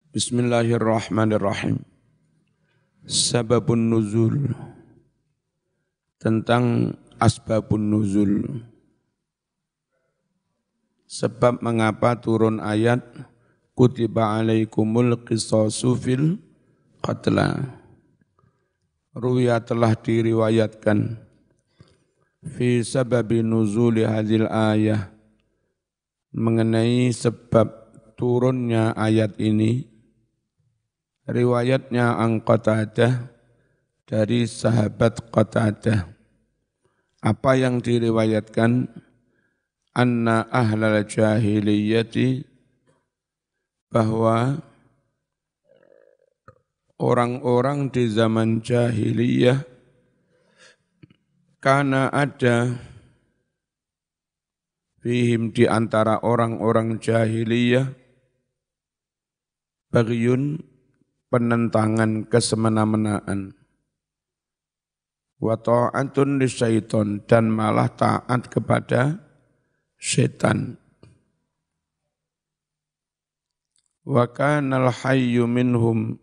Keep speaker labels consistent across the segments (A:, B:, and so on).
A: Bismillahirrahmanirrahim. Sababun nuzul, tentang asbabun nuzul. Sebab mengapa turun ayat kutiba alaikumul qisasu fil qatla. Ruya telah diriwayatkan fi sababi nuzuli hadil ayah, mengenai sebab turunnya ayat ini. Riwayatnya an Qatadah, dari sahabat Qatadah. Apa yang diriwayatkan? Anna ahlal jahiliyati, bahwa orang-orang di zaman jahiliyah karena ada fihim, di antara orang-orang jahiliyah, bagyun, penentangan, kesemena-menaan, wa ta'atun lisyaiton, dan malah taat kepada setan. Wa kanal hayyu minhum,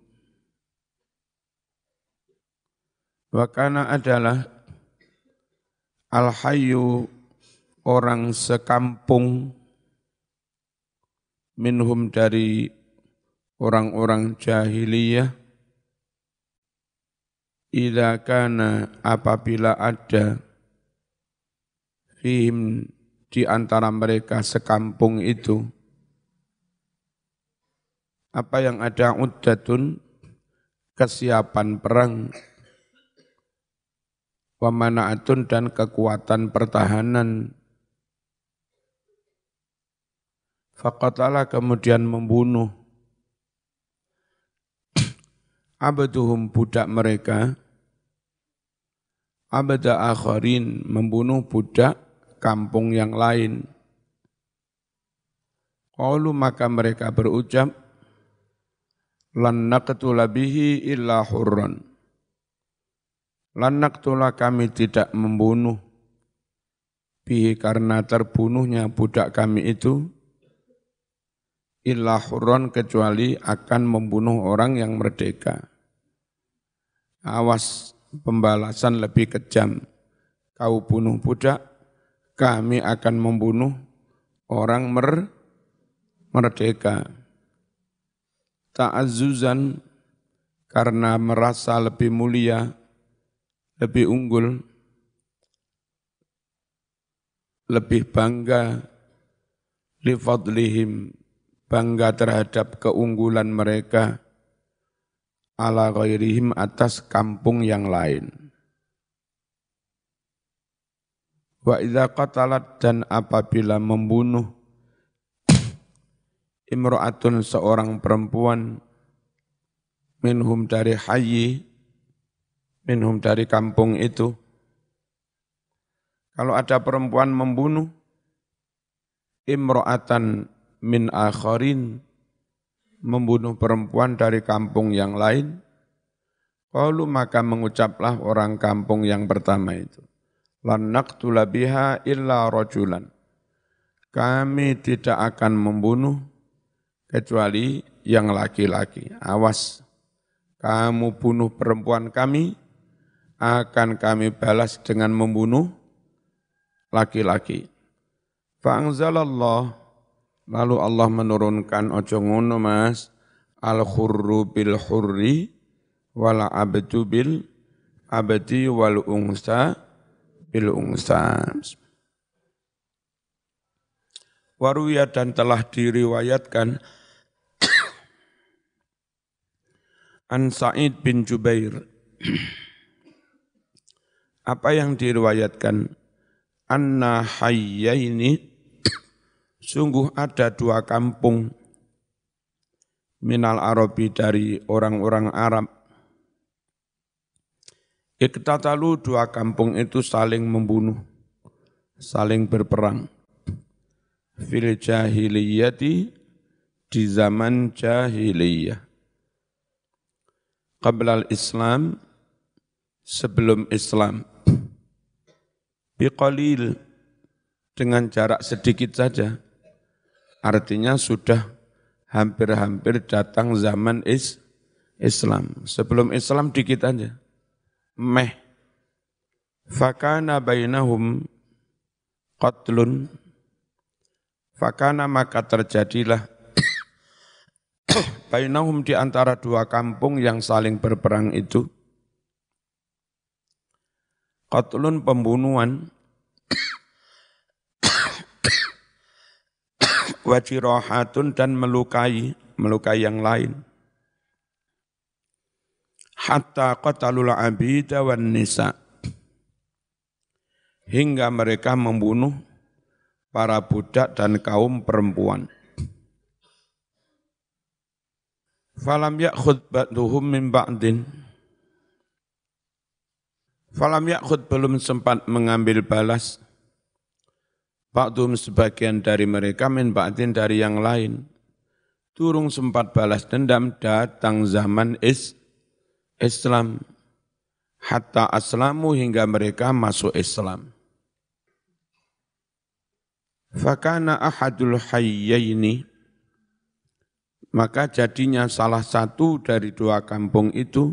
A: wa kana adalah al hayyu, orang sekampung, minhum, dari orang-orang jahiliyah, idza kana, apabila ada, fihim, di antara mereka sekampung itu, apa yang ada, uddatun, kesiapan perang, wa mana'atun, dan kekuatan pertahanan, faqatala, kemudian membunuh, abduhum, budak mereka, abda akharin, membunuh budak kampung yang lain. Qalu, maka mereka berucap, lan naqtula bihi illa hurran, lan naqtula, kami tidak membunuh, bihi, karena terbunuhnya budak kami itu, illa hurran, kecuali akan membunuh orang yang merdeka. Awas, pembalasan lebih kejam. Kau bunuh budak, kami akan membunuh orang merdeka. Ta'azzuzan, karena merasa lebih mulia, lebih unggul, lebih bangga, li fadlihim, bangga terhadap keunggulan mereka, ala ghairihim, atas kampung yang lain. Wa idza qatalat, dan apabila membunuh, imra'atun, seorang perempuan, minhum, dari hayyi, minhum, dari kampung itu. Kalau ada perempuan membunuh imra'atan min akharin, membunuh perempuan dari kampung yang lain, qalu, maka mengucaplah orang kampung yang pertama itu, lan naqtula biha illa rajulan, kami tidak akan membunuh kecuali yang laki-laki. Awas, kamu bunuh perempuan kami, akan kami balas dengan membunuh laki-laki. Fa'anzalallah, lalu Allah menurunkan, ojo ngono mas, al-khurru bil hurri, wal abdu bil abdi, wal unsa bil unsa. Waruya, dan telah diriwayatkan, an Sa'id bin Jubair. Apa yang diriwayatkan? Anna hayyaini, sungguh ada dua kampung, minal Arabi, dari orang-orang Arab. Iqtatalu, dua kampung itu saling membunuh, saling berperang. Fil jahiliyati, di zaman jahiliyah. Qablal Islam, sebelum Islam. Biqalil, dengan jarak sedikit saja. Artinya sudah hampir-hampir datang zaman Islam. Sebelum Islam dikit aja. Fakana bainahum qatlun. Fakana maka terjadilah bainahum di antara dua kampung yang saling berperang itu. Qatlun pembunuhan. Wajirahatun dan melukai yang lain. Hatta qatalul abida wan nisa. Hingga mereka membunuh para budak dan kaum perempuan. Falam ya'khud ba'duhum min ba'din. Falam ya'khud belum sempat mengambil balas. Ba'dhum sebagian dari mereka min ba'din dari yang lain. Turung sempat balas dendam datang zaman Islam. Hatta aslamu hingga mereka masuk Islam. Fakana ahadul hayyaini. Maka jadinya salah satu dari dua kampung itu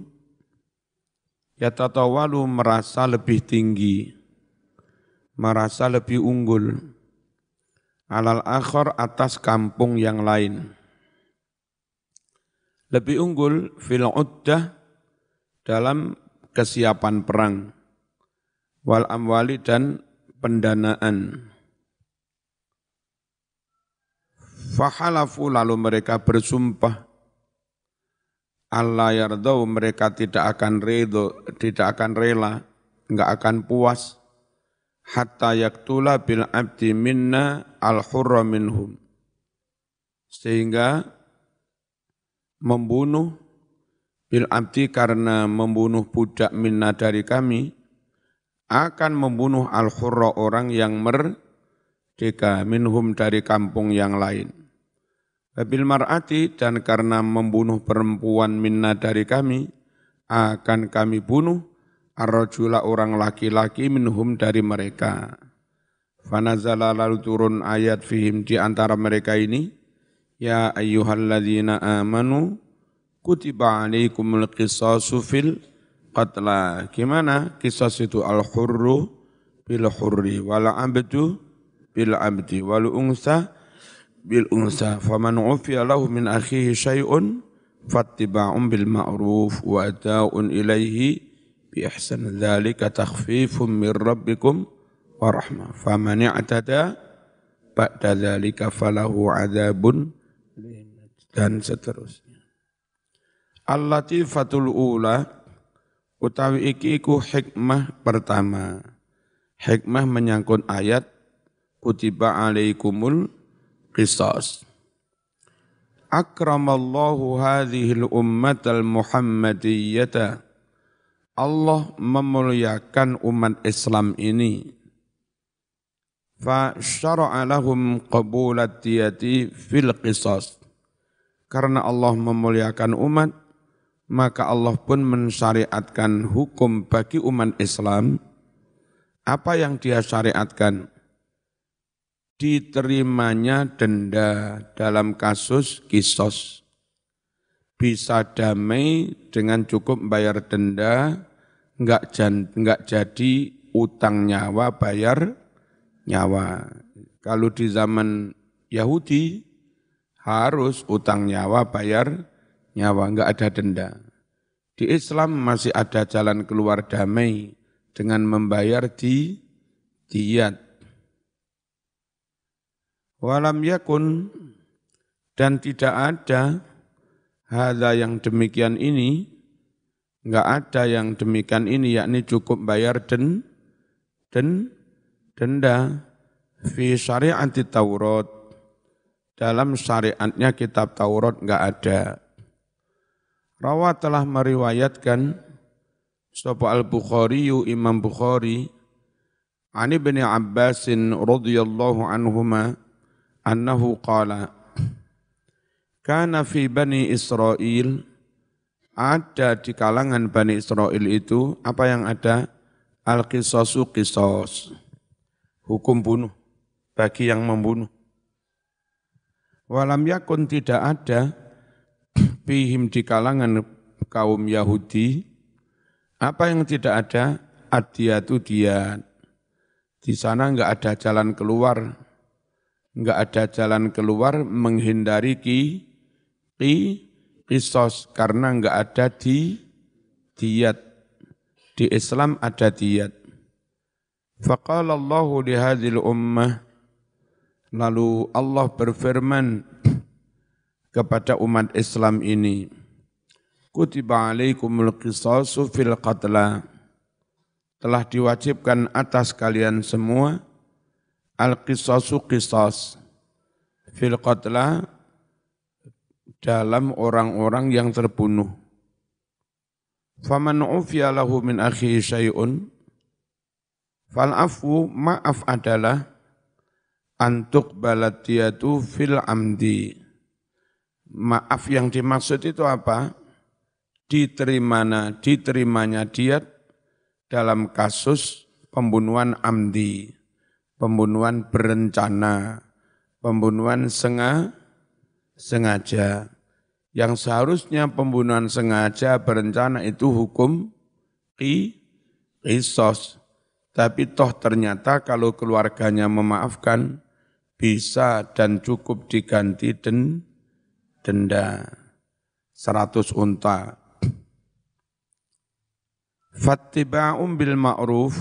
A: yatatawalu merasa lebih tinggi, merasa lebih unggul alal akhar atas kampung yang lain. Lebih unggul fil uddah dalam kesiapan perang, wal amwali dan pendanaan. Fahalafu lalu mereka bersumpah Allah yardau mereka tidak akan rela, enggak akan puas hatta yaktula bil abdi minna al hurra minhum. Sehingga membunuh bil abdi karena membunuh budak minna dari kami akan membunuh al hurra orang yang merdeka minhum dari kampung yang lain. Wabil mar'ati dan karena membunuh perempuan minna dari kami, akan kami bunuh ar-rajula orang laki-laki minhum dari mereka. Fanazala lalu turun ayat fihim di antara mereka ini, ya ayyuhalladzina amanu kutiba alaikumul qisasu fil qatla. Gimana? Qisas itu al-hurru bil hurri wal abdu bil abdi wal unsa bil unsa faman ufiya lahu min akhihi syai'un fattiba'un bil ma'ruf wa ada'un ilaihi bi ihsan dzalika takhfifun min rabbikum wa rahmah faman i'tada ba'da dzalika falahu adzabun dan seterusnya. Al-latifatul ula utawi iki iku hikmah pertama. Hikmah menyangkut ayat kutiba alaikumul qisas. Akramallahu hadhil ummatal muhammadiyyata. Allah memuliakan umat Islam ini. Fa syara'a lahum qabulat diyati fil qisas. Karena Allah memuliakan umat, maka Allah pun mensyariatkan hukum bagi umat Islam. Apa yang dia syariatkan? Diterimanya denda dalam kasus kisos. Bisa damai dengan cukup bayar denda, enggak jadi utang nyawa bayar nyawa. Kalau di zaman Yahudi harus utang nyawa bayar nyawa, enggak ada denda. Di Islam masih ada jalan keluar damai dengan membayar diyat. Walam yakun dan tidak ada hadza yang demikian ini, enggak ada yang demikian ini, yakni cukup bayar denda fi syari'ati Taurat, dalam syariatnya kitab Taurat enggak ada. Rawa telah meriwayatkan sapa Al-Bukhari Imam Bukhari ani Ibnu Abbasin radhiyallahu anhuma annahu qala kana fi Bani Israel, ada di kalangan Bani Israel itu apa yang ada? Al-qisasu qisas, hukum bunuh bagi yang membunuh. Walam yakun tidak ada fihim di kalangan kaum Yahudi, apa yang tidak ada? Ad-diyatu diyat. Di sana enggak ada jalan keluar, enggak ada jalan keluar menghindari kisos karena enggak ada diyat. Di Islam ada diyat. Faqala Allahu li hadhil ummah, lalu Allah berfirman kepada umat Islam ini, kutiba alaikumul qisasu fil qatla, telah diwajibkan atas kalian semua al-qisasu qisas fil qatla dalam orang-orang yang terbunuh. Faman ufiya lahu min akhihi syai'un fal afu, maaf adalah antuk baladiyatu fil amdi. Maaf yang dimaksud itu apa? Diterimanya diat dalam kasus pembunuhan amdi, pembunuhan berencana, pembunuhan sengaja. Yang seharusnya pembunuhan sengaja berencana itu hukum qisas. Tapi toh ternyata kalau keluarganya memaafkan, bisa dan cukup diganti denda 100 unta. Fattiba'un bil ma'ruf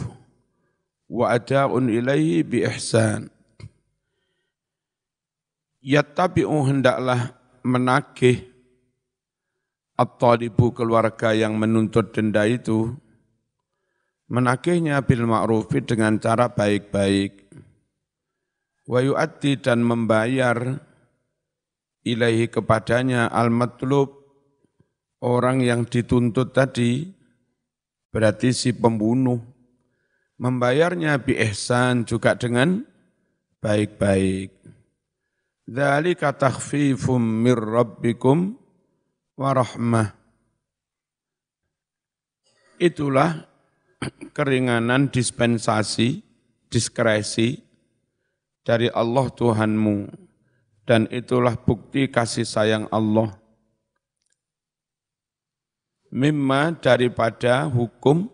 A: wa ada'un ilaihi bi ihsan. Yattabi'u, hendaklah menagih at-talibu, keluarga yang menuntut denda itu, menagihnya bil ma'rufi dengan cara baik-baik. Wa yu'addi, dan membayar ilaihi kepadanya al-matlub, orang yang dituntut tadi, berarti si pembunuh, membayarnya bi ihsan, juga dengan baik-baik. Dzalika takhfifum mir rabbikum wa rahmah. Itulah keringanan dispensasi, diskresi dari Allah Tuhanmu, dan itulah bukti kasih sayang Allah. Mimma, daripada hukum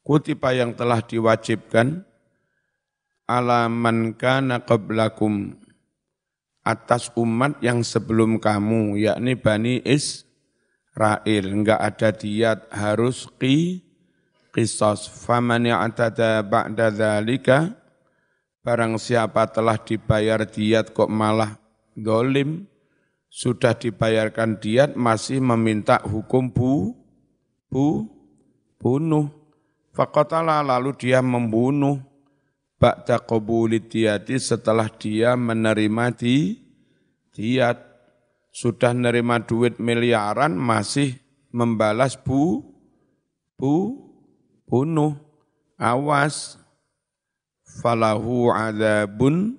A: kutiba yang telah diwajibkan ala man kana qablakum, atas umat yang sebelum kamu, yakni Bani Israel. Enggak ada diat, harus qisas. Faman ya'tada ba'da dzalika, barang siapa telah dibayar diat kok malah zalim, sudah dibayarkan diat masih meminta hukum bunuh. Faqatala, lalu dia membunuh, ba'da qabulid diyati, setelah dia menerima diat, sudah menerima duit miliaran masih membalas bunuh. Awas, falahu adzabun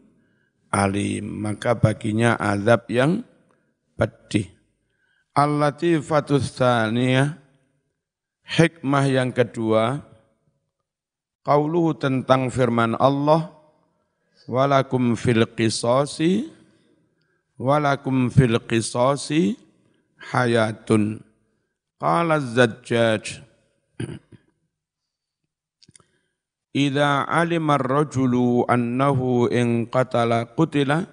A: alim, maka baginya azab yang pedih. Al-latifatus tsaniyah, hikmah yang kedua, qauluhu, tentang firman Allah, walakum fil qisasi hayatun. Qala az-Zajjaj, idza alima ar-rajulu annahu in qutila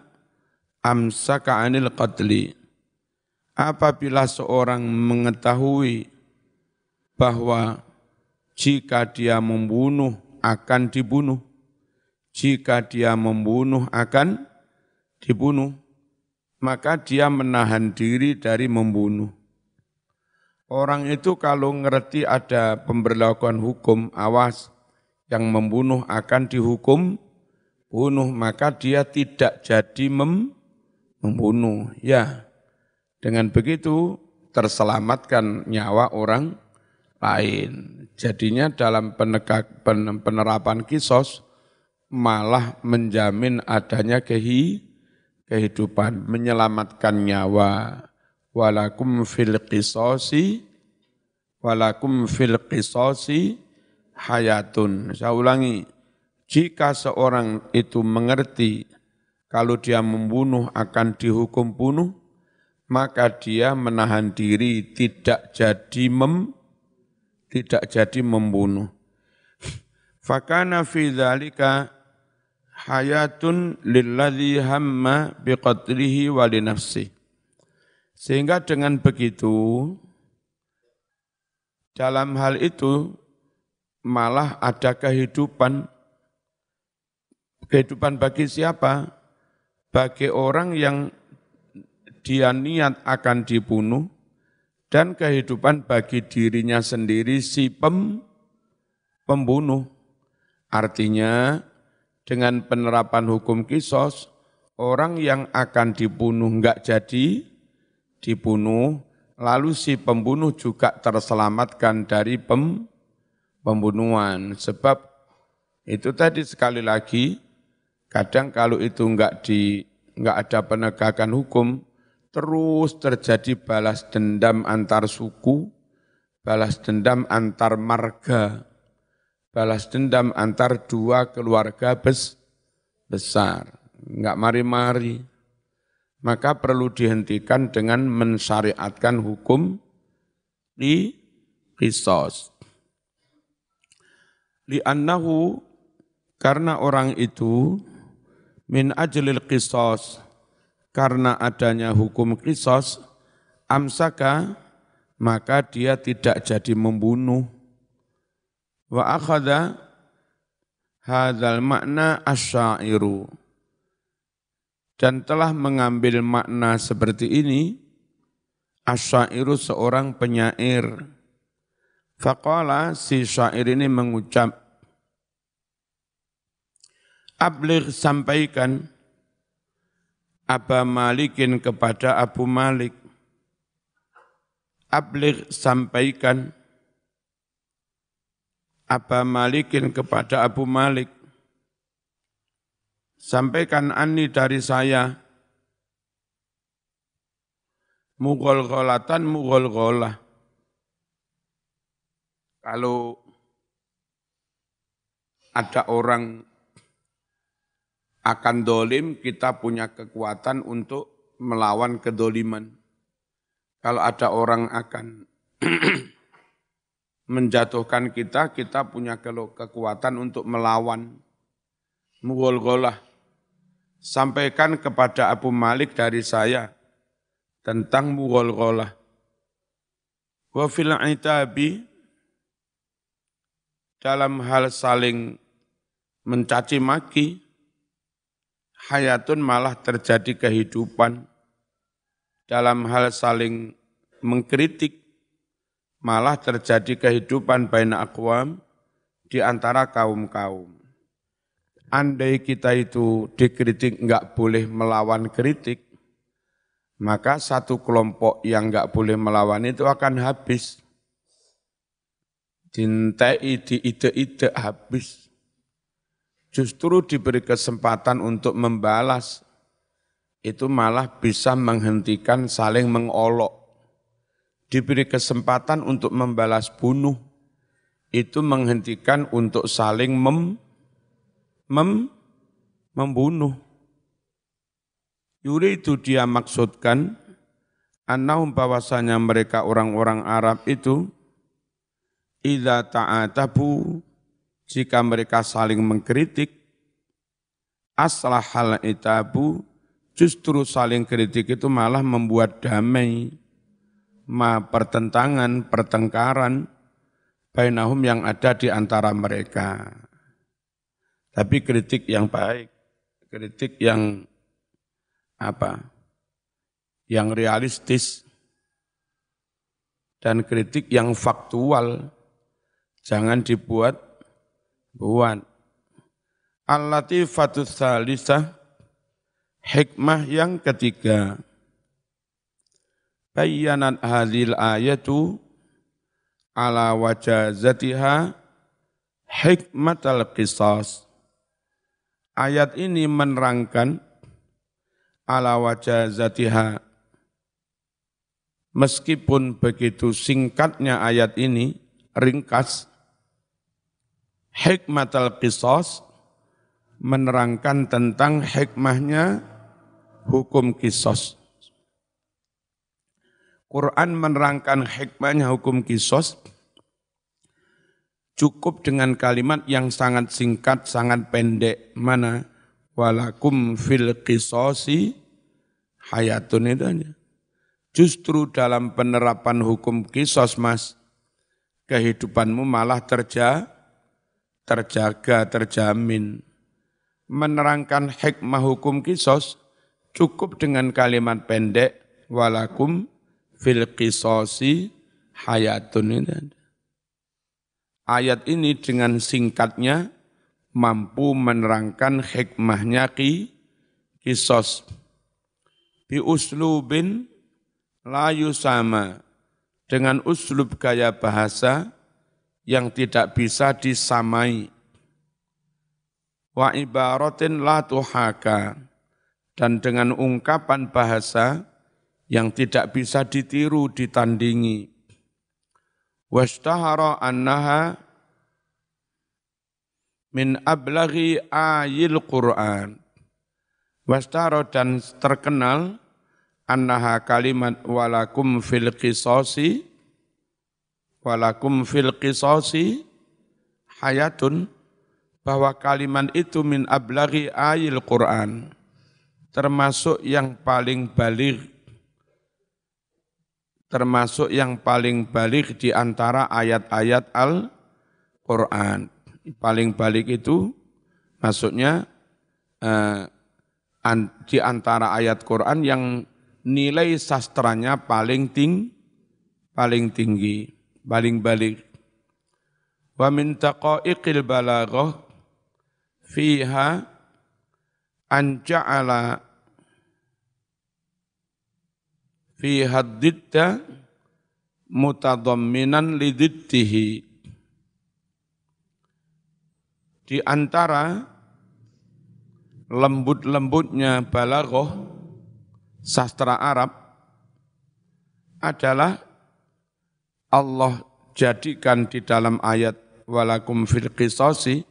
A: amsaka 'anil qatli. Apabila seorang mengetahui bahwa jika dia membunuh akan dibunuh, jika dia membunuh akan dibunuh, maka dia menahan diri dari membunuh. Orang itu kalau ngerti ada pemberlakuan hukum, awas, yang membunuh akan dihukum bunuh, maka dia tidak jadi membunuh. Ya, dengan begitu terselamatkan nyawa orang lain. Jadinya dalam penerapan kisos malah menjamin adanya kehidupan, menyelamatkan nyawa. Walakum fil qisasi hayatun. Saya ulangi, jika seorang itu mengerti kalau dia membunuh akan dihukum bunuh, maka dia menahan diri tidak jadi membunuh. Fakana fi dzalika hayatun lilladzi hamma biqatrihi wa li nafsihi. Sehingga dengan begitu dalam hal itu malah ada kehidupan bagi siapa? Bagi orang yang dia niat akan dibunuh, dan kehidupan bagi dirinya sendiri si pembunuh. Artinya dengan penerapan hukum kisos, orang yang akan dibunuh enggak jadi dibunuh, lalu si pembunuh juga terselamatkan dari pembunuhan. Sebab itu tadi sekali lagi, kadang kalau itu enggak ada penegakan hukum, terus terjadi balas dendam antar suku, balas dendam antar marga, balas dendam antar dua keluarga besar. Enggak mari-mari. Maka perlu dihentikan dengan mensyariatkan hukum di qisas. Li'annahu, karena orang itu min ajlil qisas, karena adanya hukum qisas, amsaka, maka dia tidak jadi membunuh. Wa akhadha hadzal makna asyairu, dan telah mengambil makna seperti ini asyairu, seorang penyair. Faqala, si syair ini mengucap, abligh, sampaikan, Aba Malikin kepada Abu Malik. Abligh, sampaikan, Aba Malikin kepada Abu Malik. Sampaikan anni dari saya, mughal-ghalatan mughal-ghalah. Kalau ada orang akan dolim, kita punya kekuatan untuk melawan kedoliman. Kalau ada orang akan menjatuhkan kita, kita punya kekuatan untuk melawan. Mughal-ghalah. Sampaikan kepada Abu Malik dari saya tentang mughal-ghalah. Wa fil itabi, dalam hal saling mencaci maki, hayatun, malah terjadi kehidupan. Dalam hal saling mengkritik, malah terjadi kehidupan baina aqwam, di antara kaum-kaum. Andai kita itu dikritik enggak boleh melawan kritik, maka satu kelompok yang enggak boleh melawan itu akan habis. Dintai di ide-ide habis. Justru diberi kesempatan untuk membalas, itu malah bisa menghentikan saling mengolok. Diberi kesempatan untuk membalas bunuh, itu menghentikan untuk saling membunuh. Yuridu, dia maksudkan, annahum, bahwasanya mereka orang-orang Arab itu, idza ta'atabu, jika mereka saling mengkritik, aslahal itabu, justru saling kritik itu malah membuat damai, pertentangan, pertengkaran, bainahum, yang ada di antara mereka. Tapi kritik yang baik, kritik yang yang realistis, dan kritik yang faktual, jangan dibuat. Al-latifatus salisah, hikmah yang ketiga. Bayyanat hadhil ayatu ala wajazatiha hikmatal qisas. Ayat ini menerangkan ala wajazatiha, meskipun begitu singkatnya ayat ini, ringkas, hikmatal qisas, menerangkan tentang hikmahnya hukum kisos. Quran menerangkan hikmahnya hukum kisos cukup dengan kalimat yang sangat singkat, sangat pendek. Mana? Walakum fil qisosi hayatun itu aja. Justru dalam penerapan hukum kisos, Mas, kehidupanmu malah terjaga, terjamin. Menerangkan hikmah hukum kisos cukup dengan kalimat pendek, walakum fil qisosi hayatun itu aja. Ayat ini dengan singkatnya mampu menerangkan hikmahnya kisos. Bi uslubin la yusama, dengan uslub gaya bahasa yang tidak bisa disamai. Wa ibaratin la tuhaka, dan dengan ungkapan bahasa yang tidak bisa ditiru, ditandingi. Washtahara annaha min ablaghi ayil Qur'an. Washtahara, dan terkenal, annaha kalimat walakum fil qisasi hayatun, bahwa kalimat itu min ablaghi ayil Qur'an, termasuk yang paling baligh di antara ayat-ayat Al-Qur'an. Paling baligh itu maksudnya di antara ayat Qur'an yang nilai sastranya paling tinggi, paling baligh. Wa min taqa'iqil balaghah fiha an ja'ala fiha didda mutadamminan lididdihi. Di antara lembut-lembutnya balaghah sastra Arab adalah Allah jadikan di dalam ayat walakum fil qisasi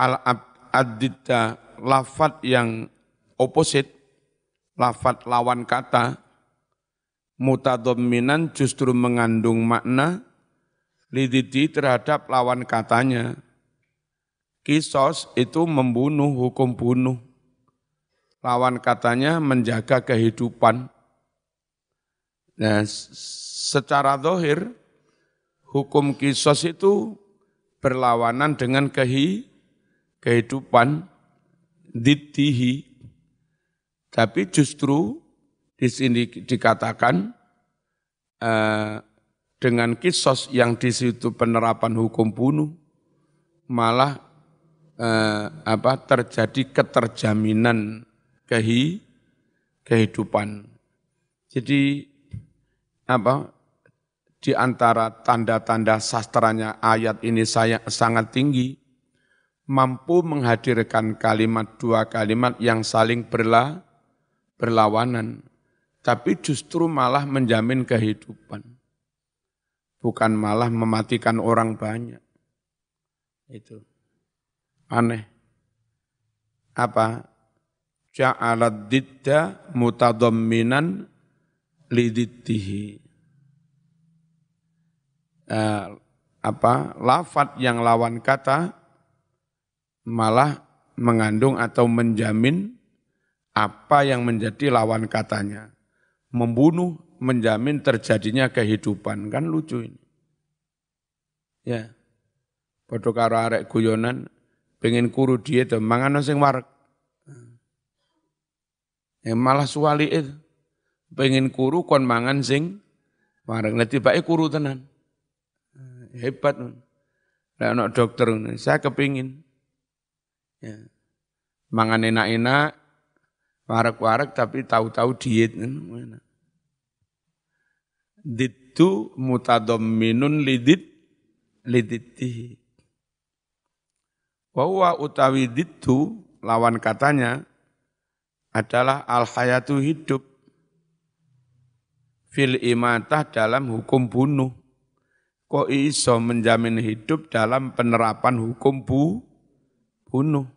A: al-addidda, lafadz yang opposite, lafadz lawan kata, mutadamminan justru mengandung makna lididi terhadap lawan katanya. Kisos itu membunuh, hukum bunuh. Lawan katanya menjaga kehidupan. Nah, secara zahir hukum kisos itu berlawanan dengan kehidupan diddihi. Tapi justru di sini dikatakan dengan kisos yang di situ penerapan hukum bunuh malah terjadi keterjaminan kehidupan. Jadi di antara tanda-tanda sastranya ayat ini sangat tinggi, mampu menghadirkan dua kalimat yang saling berlawanan, tapi justru malah menjamin kehidupan, bukan malah mematikan orang banyak. Itu aneh. Ja'alad didda mutadamminan lididdihi. Lafadz yang lawan kata malah mengandung atau menjamin apa yang menjadi lawan katanya. Membunuh, menjamin terjadinya kehidupan. Kan lucu ini. Ya. Padha karo arek guyonan pengen kuru diet mangan sing wareg. Malah suwali itu. Pengen kuru kon mangan sing wareg. Lah tibake kuru tenan. Hebat. Lah ana dokter, saya kepingin. Ya. Mangan enak-enak, wareg-wareg tapi tahu-tahu diet. Diddu mutadamminun lididdihi. Wa huwa utawi diddu, lawan katanya adalah al-hayatu, hidup, fil imatah, dalam hukum bunuh. Kok iso menjamin hidup dalam penerapan hukum bunuh.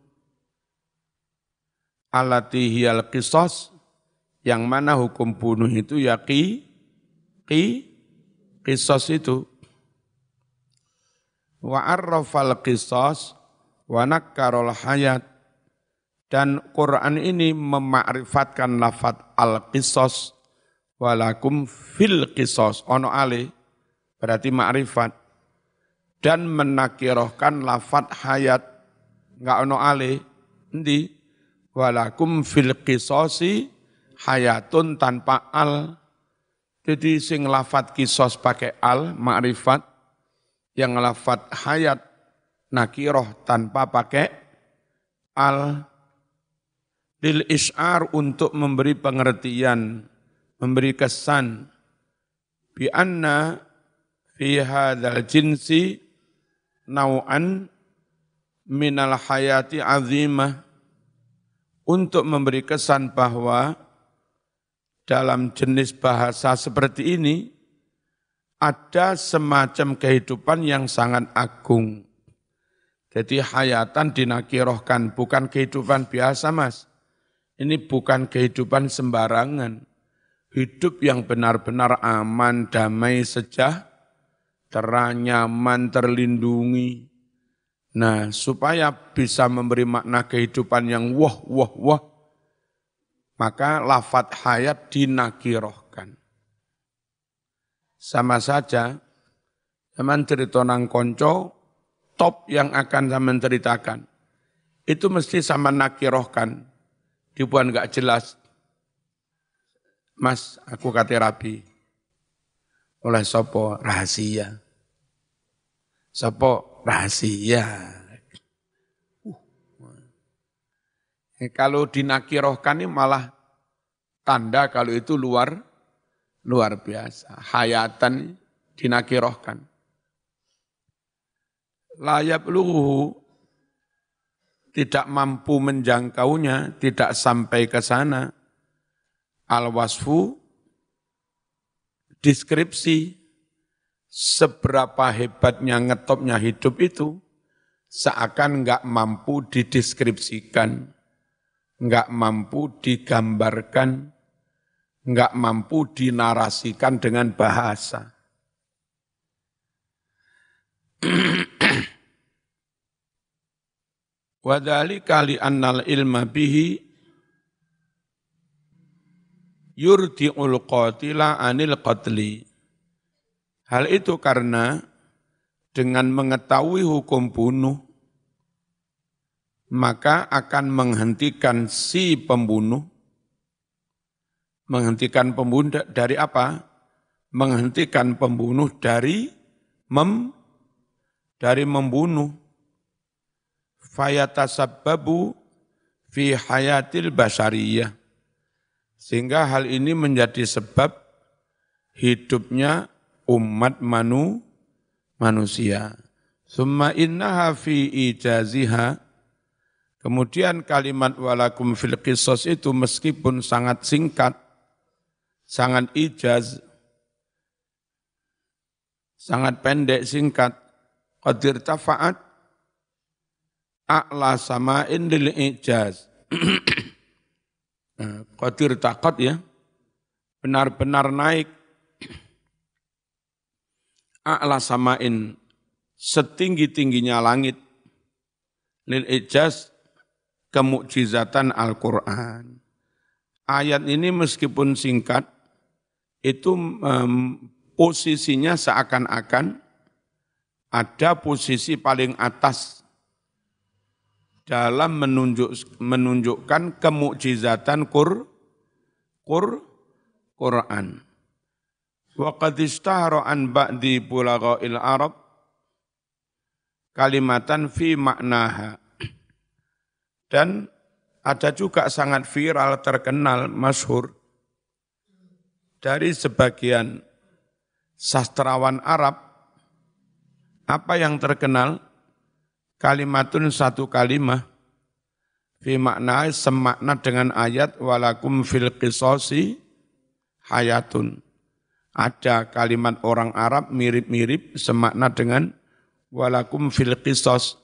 A: Allati hiyal qisas, yang mana hukum bunuh itu ya qisas itu. Wa arrafal qisas wa nakkarul hayat, dan Quran ini memakrifatkan lafaz al-qisas, walakum fil qisas, ono alih, berarti makrifat, dan menakirohkan lafaz hayat, enggak ono alih, endi? Walakum fil qisasi hayatun tanpa al. Jadi sing lafaz qisas pakai al, makrifat, yang lafaz hayat nakiroh tanpa pakai al. Lil isy'ar, untuk memberi pengertian, memberi kesan, bi anna fi hadzal jinsi nau'an minal hayati azimah, untuk memberi kesan bahwa dalam jenis bahasa seperti ini ada semacam kehidupan yang sangat agung. Jadi hayatan dinakirohkan, bukan kehidupan biasa, Mas. Ini bukan kehidupan sembarangan. Hidup yang benar-benar aman, damai, sejahtera, nyaman, terlindungi. Nah, supaya bisa memberi makna kehidupan yang wah, maka lafaz hayat dinakirohkan. Sama saja, zaman cerita nang konco, top yang akan saya menceritakan, itu mesti sama nakirohkan. Dibuat enggak jelas. Mas, aku kate rabi. Oleh sopo rahasia. Sopo rahasia. Kalau dinakirohkan ini malah tanda kalau itu luar biasa. Hayatan dinakirohkan. Layab luhu, tidak mampu menjangkaunya, tidak sampai ke sana. Al-wasfu, deskripsi, seberapa hebatnya ngetopnya hidup itu, seakan enggak mampu dideskripsikan, enggak mampu digambarkan, enggak mampu dinarasikan dengan bahasa. Wadhalika li annal ilma bihi yurdi'ul qatila anil qatli. Hal itu karena dengan mengetahui hukum bunuh, maka akan menghentikan si pembunuh. Menghentikan pembunuh dari apa? Menghentikan pembunuh dari membunuh. Fayatasabbabu fi hayatil basyariyah. Sehingga hal ini menjadi sebab hidupnya umat manusia. Summa innaha fi ijaziha. Kemudian kalimat walakum fil qisas itu meskipun sangat singkat, sangat ijaz, sangat pendek singkat, qadir tafa'at a'la sama'in lil ijaz. Qadir taqat ya, benar-benar naik. A'la sama'in, setinggi-tingginya langit. Lil ijaz, kemukjizatan Al-Quran. Ayat ini meskipun singkat, itu posisinya seakan-akan ada posisi paling atas dalam menunjukkan kemukjizatan Quran. Wa qad ishtahara an ba'di bulagha'il Arab kalimatan fi maknaha. Dan ada juga sangat viral, terkenal, masyhur dari sebagian sastrawan Arab. Apa yang terkenal? Kalimatun, satu kalimah, fi makna, semakna dengan ayat walakum fil qisasi hayatun. Ada kalimat orang Arab mirip-mirip semakna dengan walakum fil qisas.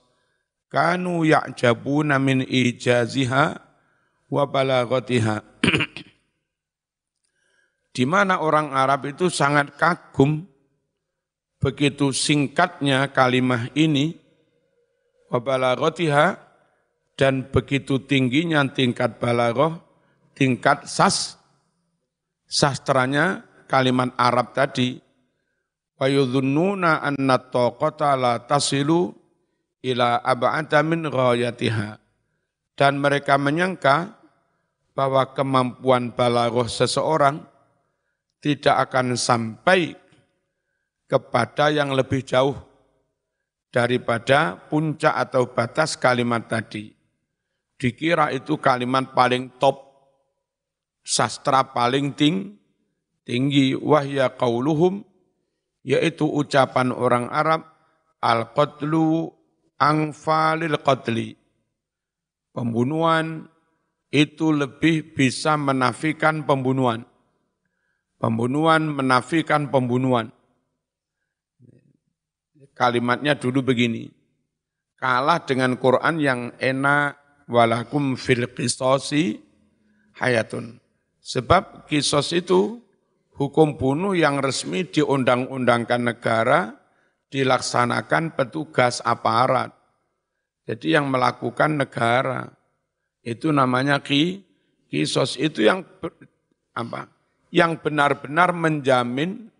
A: kanu ya'jabuna min ijaziha wa balaghatiha. Di mana orang Arab itu sangat kagum begitu singkatnya kalimah ini, wa balaghatiha, dan begitu tingginya tingkat balaghah, tingkat sastranya kalimat Arab tadi. Wa yudhunnuna anna taqata la tasilu ila ab'ada min ghayatiha. Dan mereka menyangka bahwa kemampuan balaghah seseorang tidak akan sampai kepada yang lebih jauh daripada puncak atau batas kalimat tadi. Dikira itu kalimat paling top, sastra paling tinggi, wahya qauluhum, yaitu ucapan orang Arab, al-qatlu angfalil qatli. Pembunuhan itu lebih bisa menafikan pembunuhan. Pembunuhan menafikan pembunuhan. Kalimatnya dulu begini, kalah dengan Quran yang enak, walakum fil qisasi hayatun. Sebab kisos itu hukum bunuh yang resmi diundang-undangkan negara, dilaksanakan petugas aparat. Jadi yang melakukan negara, itu namanya kisos, itu yang yang benar-benar menjamin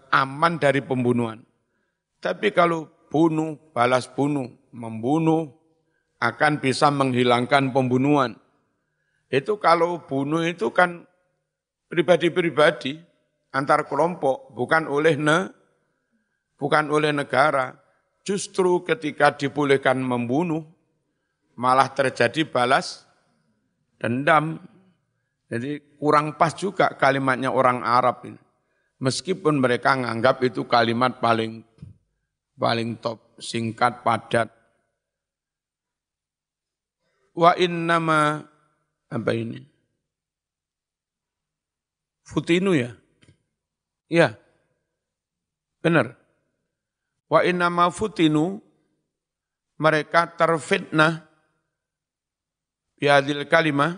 A: aman dari pembunuhan. Tapi kalau bunuh, balas bunuh, membunuh, akan bisa menghilangkan pembunuhan. Itu kalau bunuh itu kan pribadi-pribadi, antar kelompok, bukan oleh negara. Justru ketika dibolehkan membunuh, malah terjadi balas dendam. Jadi kurang pas juga kalimatnya orang Arab ini. Meskipun mereka menganggap itu kalimat paling top, singkat, padat. Wa innama, apa ini? Futinu ya? Ya, benar. Wa innama futinu, mereka terfitnah, bihadil kalimah,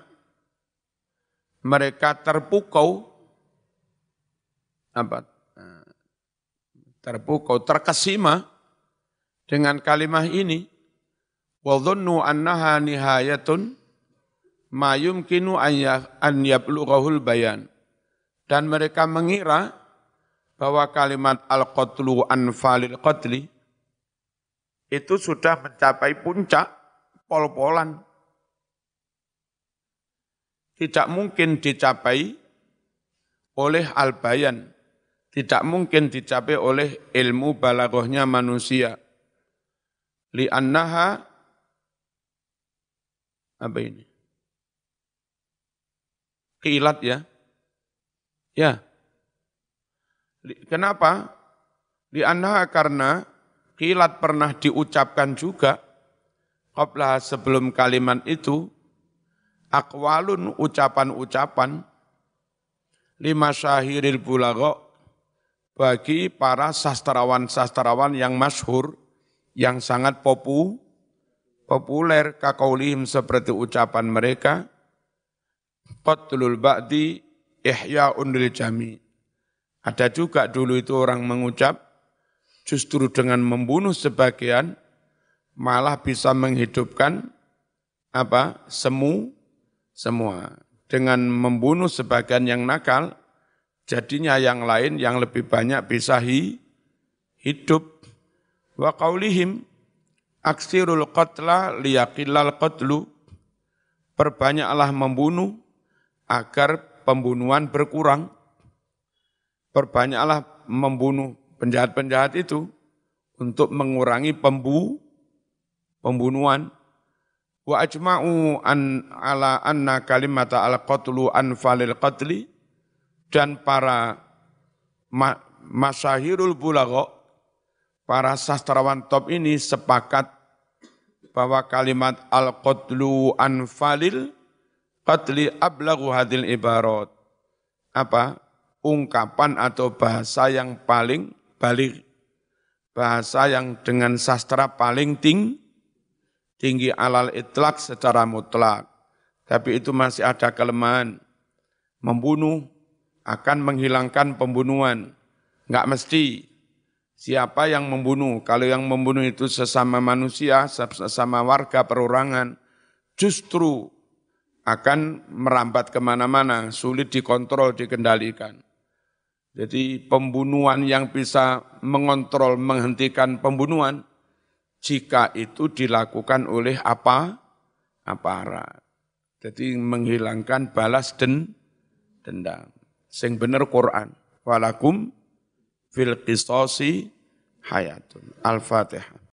A: mereka terpukau, terkesima dengan kalimah ini, wa dhannu annaha nihayatun ma yumkinu an yablughahul bayan. Dan mereka mengira bahwa kalimat al-qatlu anfalil qatli itu sudah mencapai puncak pol-polan. Tidak mungkin dicapai oleh al-bayan. Tidak mungkin dicapai oleh ilmu balaghahnya manusia. Li'annaha, apa ini? Qilat ya. Ya. Kenapa? Li'annaha, karena qilat pernah diucapkan juga, qabla, sebelum kalimat itu, aqwalun, ucapan-ucapan, lima syahiril bulagha, bagi para sastrawan-sastrawan yang masyhur, yang sangat populer, kaqaulihim, seperti ucapan mereka, qatlul ba'di ihya'un lil jami'. Ada juga dulu itu orang mengucap, justru dengan membunuh sebagian, malah bisa menghidupkan semua. Dengan membunuh sebagian yang nakal, jadinya yang lain yang lebih banyak bisa hidup. Wa qaulihim aksirul qatla liyaqillal qatlu, perbanyaklah membunuh agar pembunuhan berkurang. Perbanyaklah membunuh penjahat-penjahat itu untuk mengurangi pembunuhan. Wa ajma'u ala anna kalimata al-qatlu anfalil qatli, dan para masyahirul bulagha, para sastrawan top ini sepakat bahwa kalimat al-qatlu anfalil qatli ablaghu hadil ibarat. Ungkapan atau bahasa yang paling balik, bahasa yang dengan sastra paling tinggi alal itlak secara mutlak. Tapi itu masih ada kelemahan. Membunuh akan menghilangkan pembunuhan. Enggak mesti. Siapa yang membunuh? Kalau yang membunuh itu sesama manusia, sesama warga perorangan, justru akan merambat kemana-mana, sulit dikontrol, dikendalikan. Jadi pembunuhan yang bisa mengontrol, menghentikan pembunuhan, jika itu dilakukan oleh aparat. Jadi menghilangkan balas dendam. Sing bener Quran. Walakum fil qisasi hayatun. Al-Fatihah.